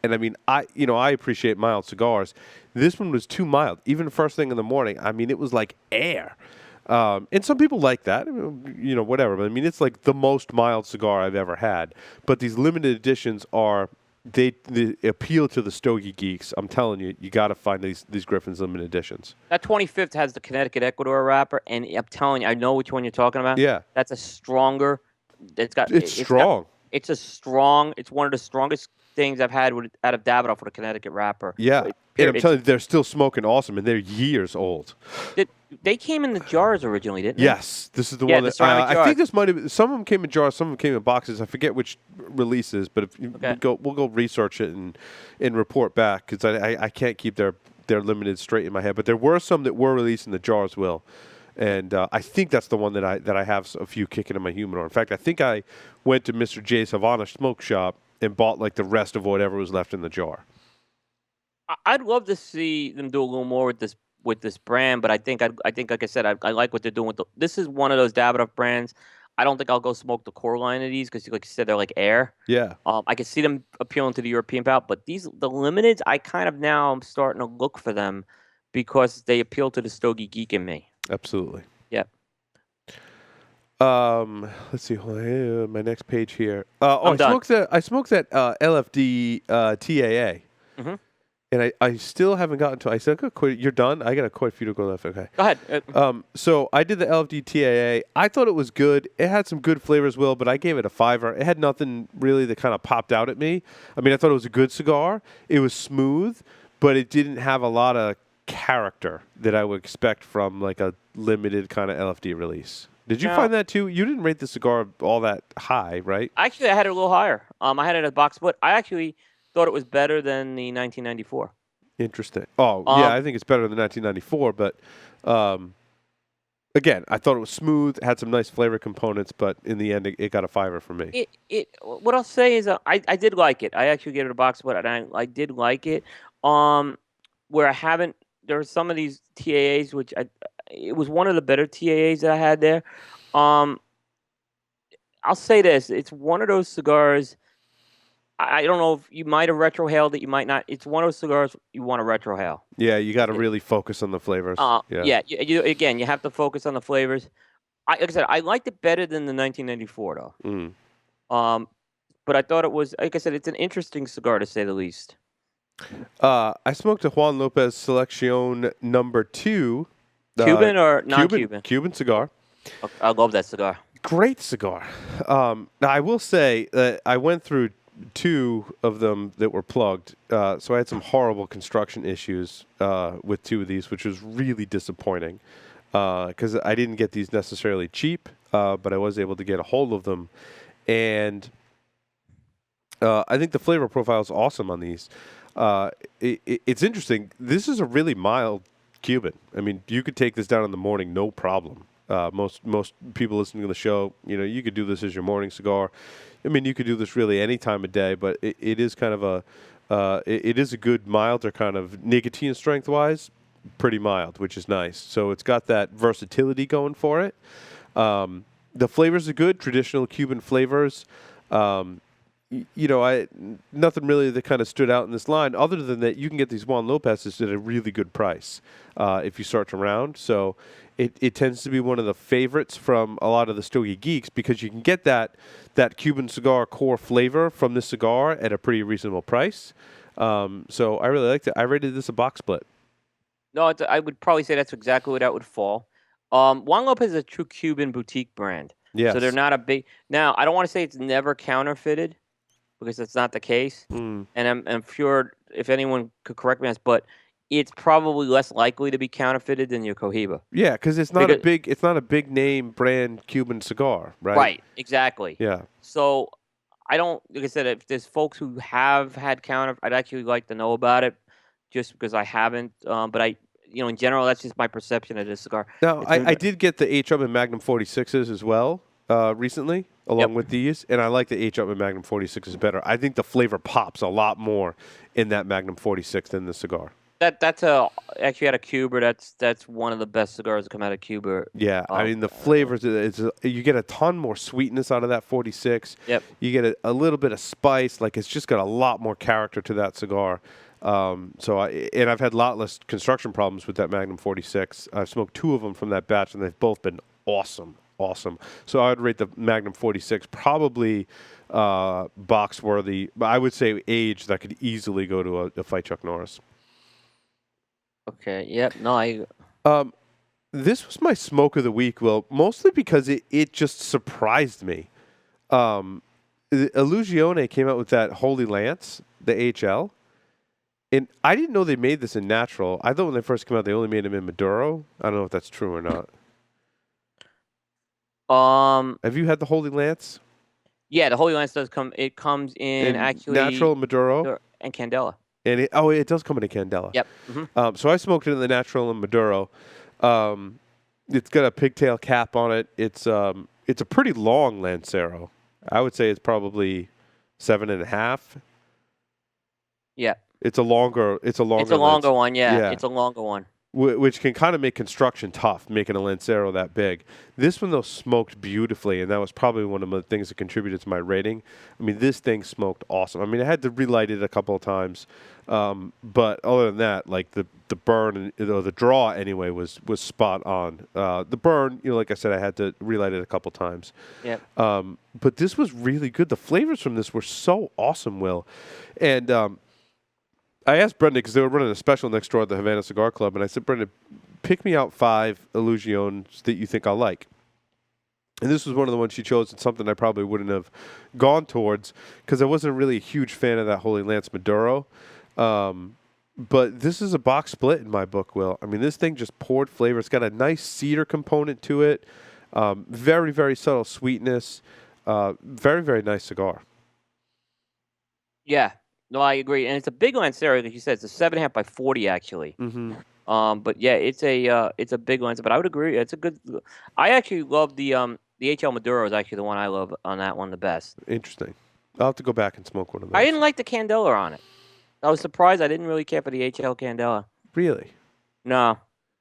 and I mean, I appreciate mild cigars. This one was too mild. Even first thing in the morning, I mean, it was like air. And some people like that, whatever. But I mean, it's like the most mild cigar I've ever had. But these limited editions they appeal to the stogie geeks. I'm telling you, you got to find these Griffins limited editions. That 25th has the Connecticut Ecuador wrapper, and I'm telling you, I know which one you're talking about. Yeah, That's a stronger. it's strong. It's one of the strongest things I've had out of Davidoff with a Connecticut wrapper. Yeah, and I'm It's telling you, they're still smoking awesome, and they're years old. They came in the jars originally, didn't they? Yes, this is the Yeah, one the that ceramic I jars. think this might have. Some of them came in jars, some of them came in boxes. I forget which releases, but if Okay. we'll go research it and report back because I can't keep their limited straight in my head. But there were some that were released in the jars, Will, and I think that's the one that I have a few kicking in my humidor. In fact, I think I went to Mr. J's Havana Smoke Shop and bought like the rest of whatever was left in the jar. I'd love to see them do a little more with this brand, but I think like I said, I like what they're doing with the. This is one of those Davidoff brands. I don't think I'll go smoke the core line of these because, like you said, they're like air. Yeah, I can see them appealing to the European palate, but the limiteds, I kind of now am starting to look for them because they appeal to the Stogie geek in me. absolutely. Yeah. Let's see. Hold on, my next page here. I'm done. I smoked that LFD TAA. Hmm. And I still haven't gotten to. I said, you're done. I got quite a few to go left. Okay. Go ahead. So I did the LFD TAA. I thought it was good. It had some good flavors, Will, but I gave it a 5. It had nothing really that kind of popped out at me. I mean, I thought it was a good cigar. It was smooth, but it didn't have a lot of character that I would expect from like a limited kind of LFD release. Did you find that too? You didn't rate the cigar all that high, right? Actually, I had it a little higher. I had it as box split. I actually thought it was better than the 1994. Interesting. Oh, yeah, Um, I think it's better than 1994, but again, I thought it was smooth, had some nice flavor components, but in the end, it got a 5 for me. what I'll say is I did like it. I actually gave it a box split, and I did like it. Where I haven't, there are some of these TAAs which it was one of the better TAAs that I had there. Um, I'll say this: it's one of those cigars. I don't know if you might have retrohaled it, you might not. It's one of those cigars you want to retrohale. Yeah, you got to really focus on the flavors. Yeah. Yeah. Again, you have to focus on the flavors. Like I said, I liked it better than the 1994 though. Mm. But I thought it was, like I said, it's an interesting cigar to say the least. I smoked a Juan Lopez Selección number 2. Cuban or non-Cuban? Cuban cigar. I love that cigar. Great cigar. Now, I will say that I went through 2 of them that were plugged. So I had some horrible construction issues with 2 of these, which was really disappointing because I didn't get these necessarily cheap, but I was able to get a hold of them. And I think the flavor profile is awesome on these. It's interesting. This is a really mild Cuban. I mean, you could take this down in the morning, no problem. Most people listening to the show, you could do this as your morning cigar. I mean, you could do this really any time of day, but it is kind of it is a good milder kind of nicotine strength wise, pretty mild, which is nice. So it's got that versatility going for it. The flavors are good, traditional Cuban flavors. Nothing really that kind of stood out in this line, other than that you can get these Juan Lopez's at a really good price if you search around. So it tends to be one of the favorites from a lot of the Stogie geeks because you can get that Cuban cigar core flavor from this cigar at a pretty reasonable price. So I really liked it. I rated this a box split. No, I would probably say that's exactly where that would fall. Juan Lopez is a true Cuban boutique brand. Yes. So they're not a big. Now, I don't want to say it's never counterfeited because that's not the case. And I'm sure if anyone could correct me on this, but it's probably less likely to be counterfeited than your Cohiba. Yeah, because it's not a big name brand Cuban cigar, right? Right, exactly. Yeah. So I don't, like I said, if there's folks who have had I'd actually like to know about it, just because I haven't. But in general, that's just my perception of this cigar. Now, I did get the H. Upmann Magnum 46s as well recently, along with these, and I like the H. Upmann Magnum 46s better. I think the flavor pops a lot more in that Magnum 46 than the cigar. That's actually out of Cuba. That's one of the best cigars to come out of Cuba. Yeah, I mean the flavors. You get a ton more sweetness out of that 46. Yep. You get a little bit of spice. Like it's just got a lot more character to that cigar. And I've had a lot less construction problems with that Magnum 46. I've smoked 2 of them from that batch, and they've both been awesome. So I would rate the Magnum 46 probably box worthy. But I would say age that could easily go to a Fight Chuck Norris. Okay. Yep. No, This was my smoke of the week, Will, mostly because it just surprised me. Illusione came out with that Holy Lance, the HL, And I didn't know they made this in natural. I thought when they first came out, they only made them in Maduro. I don't know if that's true or not. Have you had the Holy Lance? Yeah, the Holy Lance does come. It comes in In natural actually Maduro? and Candela. And it does come in a Candela. Yep. So I smoked it in the natural and Maduro. It's got a pigtail cap on it. It's a pretty long Lancero. I would say it's probably 7.5. Yeah. It's a longer. It's a longer one. Yeah. Yeah. It's a longer one. Which can kind of make construction tough, making a Lancero that big. This one, though, smoked beautifully, and that was probably one of the things that contributed to my rating. I mean, this thing smoked awesome. I mean, I had to relight it a couple of times, but other than that, like the burn, the draw anyway, was spot on. The burn, like I said, I had to relight it a couple of times. Yep. But this was really good. The flavors from this were so awesome, Will. And I asked Brendan because they were running a special next door at the Havana Cigar Club, and I said, Brendan, pick me out 5 Illusiones that you think I'll like. And this was one of the ones she chose. It's something I probably wouldn't have gone towards because I wasn't really a huge fan of that Holy Lance Maduro. But this is a box split in my book, Will. I mean, this thing just poured flavor. It's got a nice cedar component to it. Very, very subtle sweetness. Very, very nice cigar. Yeah. No, I agree, and it's a big Lancero, like you said. It's a 7.5 by 40, actually. Mm-hmm. But yeah, it's a big Lancero. But I would agree, it's a good. I actually love the HL Maduro is actually the one I love on that one the best. Interesting. I'll have to go back and smoke one of those. I didn't like the Candela on it. I was surprised. I didn't really care for the HL Candela. Really? No.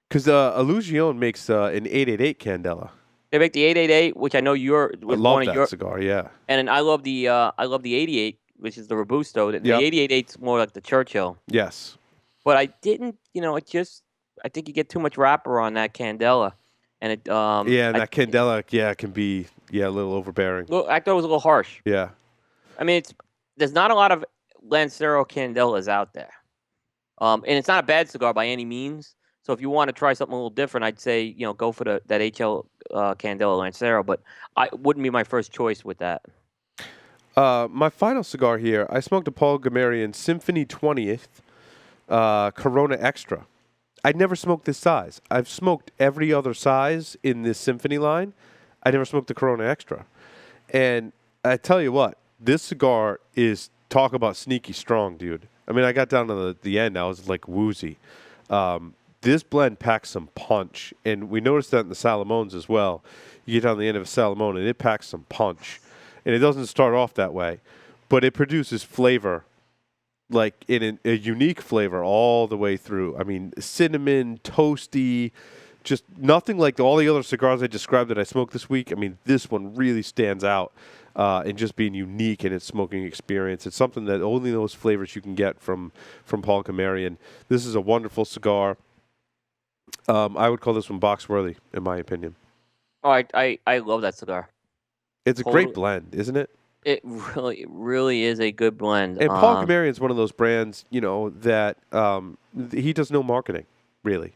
Because Illusion makes an 888 Candela. They make the 888, which I know you're. I love that cigar. Yeah. And I love the 88. Which is the Robusto. The 88's more like the Churchill. Yes. But I didn't, I think you get too much wrapper on that Candela. And it, that Candela, can be, a little overbearing. I thought it was a little harsh. Yeah. I mean, there's not a lot of Lancero Candelas out there. And it's not a bad cigar by any means. So if you want to try something a little different, I'd say, go for that HL Candela Lancero. But I wouldn't be my first choice with that. My final cigar here, I smoked a Paul Gamarian Symphony 20th Corona Extra. I'd never smoked this size. I've smoked every other size in this Symphony line. I never smoked the Corona Extra. And I tell you what, this cigar is, talk about sneaky strong, dude. I mean, I got down to the end. I was like woozy. This blend packs some punch. And we noticed that in the Salamones as well. You get down the end of a Salamone, and it packs some punch. And it doesn't start off that way, but it produces flavor, like in a unique flavor all the way through. I mean, cinnamon, toasty, just nothing like all the other cigars I described that I smoked this week. I mean, this one really stands out in just being unique in its smoking experience. It's something that only those flavors you can get from Paul Gamarian. This is a wonderful cigar. I would call this one box worthy, in my opinion. Oh, I love that cigar. It's a great blend, isn't it? It really is a good blend. And Paul Gamarian is one of those brands, that he does no marketing, really.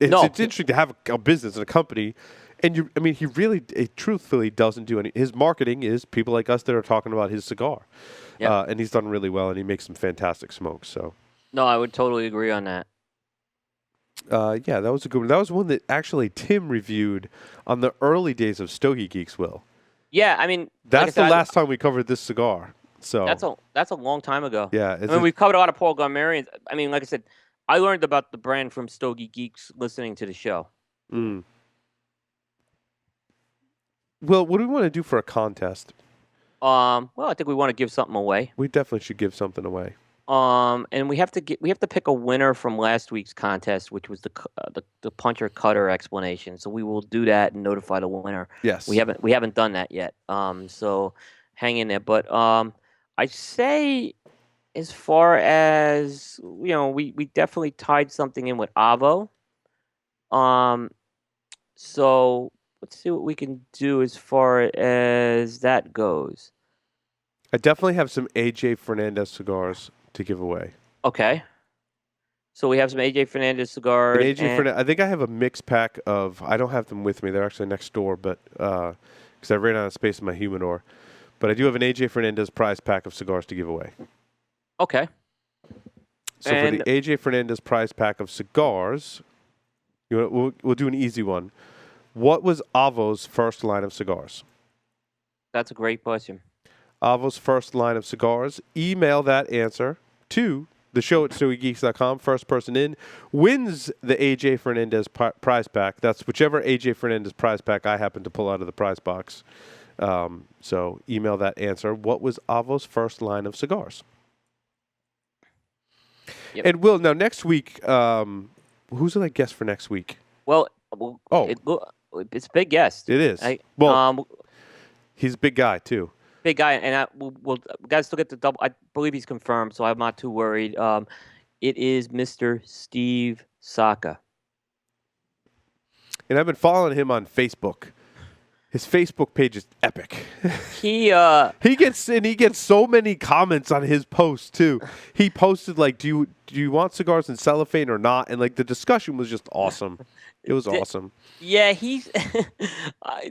It's interesting to have a business and a company, and he truthfully doesn't do any. His marketing is people like us that are talking about his cigar, and he's done really well, and he makes some fantastic smokes. So, no, I would totally agree on that. That was a good one. That was one that actually Tim reviewed on the early days of Stogie Geeks, Will. Yeah, I mean, that's the last time we covered this cigar. So that's a long time ago. Yeah, we've covered a lot of Paul Gamarians. I mean, like I said, I learned about the brand from Stogie Geeks listening to the show. Mm. Well, what do we want to do for a contest? Well, I think we want to give something away. We definitely should give something away. And we have to pick a winner from last week's contest, which was the puncher cutter explanation. So we will do that and notify the winner. Yes. We haven't done that yet. So hang in there. But I say, as far as we definitely tied something in with Avo. So let's see what we can do as far as that goes. I definitely have some AJ Fernandez cigars to give away. Okay. So we have some AJ Fernandez cigars. I think I have a mixed pack of. I don't have them with me. They're actually next door, but because I ran out of space in my humidor. But I do have an AJ Fernandez prize pack of cigars to give away. Okay. So for the And AJ Fernandez prize pack of cigars, we'll do an easy one. What was Avo's first line of cigars? that's a great question. Avo's first line of cigars. Email that answer to the show at StogieGeeks.com. First person in wins the AJ Fernandez prize pack. That's whichever AJ Fernandez prize pack I happen to pull out of the prize box. So email that answer. What was Avo's first line of cigars? Yep. And Will, now next week, who's the guest for next week? Well, Oh. it's a big guest. It is. He's a big guy too. Big guy, and we'll guys still get the double. I believe he's confirmed, so I'm not too worried. It is Mr. Steve Saka. And I've been following him on Facebook. His Facebook page is epic. He gets so many comments on his posts too. He posted do you want cigars in cellophane or not? And the discussion was just awesome. It was awesome. Yeah, he's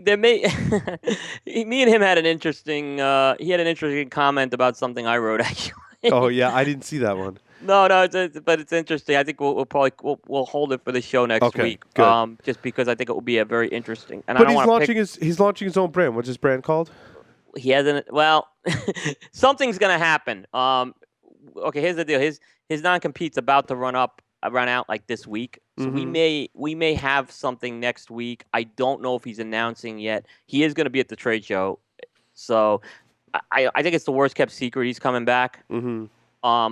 me and him had an interesting he had an interesting comment about something I wrote actually. Oh yeah, I didn't see that one. No, but it's interesting. I think we'll probably hold it for the show next week. Good. Just because I think it will be a very interesting. And but he's launching his own brand. What's his brand called? He hasn't. Well, something's gonna happen. Okay, here's the deal. His non-compete's about to run out this week. So we may have something next week. I don't know if he's announcing yet. He is going to be at the trade show. So I think it's the worst kept secret. He's coming back. Mm-hmm.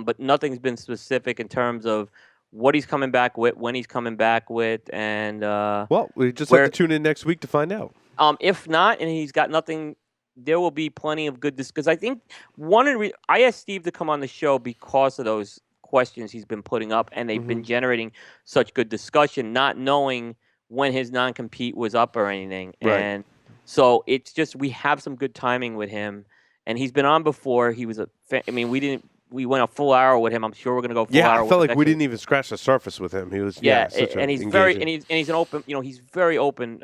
But nothing's been specific in terms of what he's coming back with, when he's coming back with, and well, we just have to tune in next week to find out. If not, and he's got nothing, there will be plenty of good because I think I asked Steve to come on the show because of those questions he's been putting up, and they've been generating such good discussion, not knowing when his non-compete was up or anything. Right. And so it's just we have some good timing with him, and he's been on before. He was we went a full hour with him. I'm sure we're going to go full hour. Yeah, I felt like we didn't even scratch the surface with him. He was and he's he's an open. He's very open.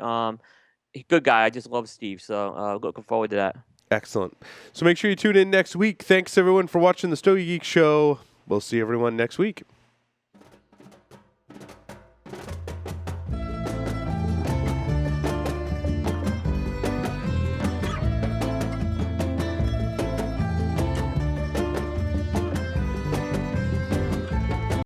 Good guy. I just love Steve. So looking forward to that. Excellent. So make sure you tune in next week. Thanks everyone for watching the Stogie Geek Show. We'll see everyone next week.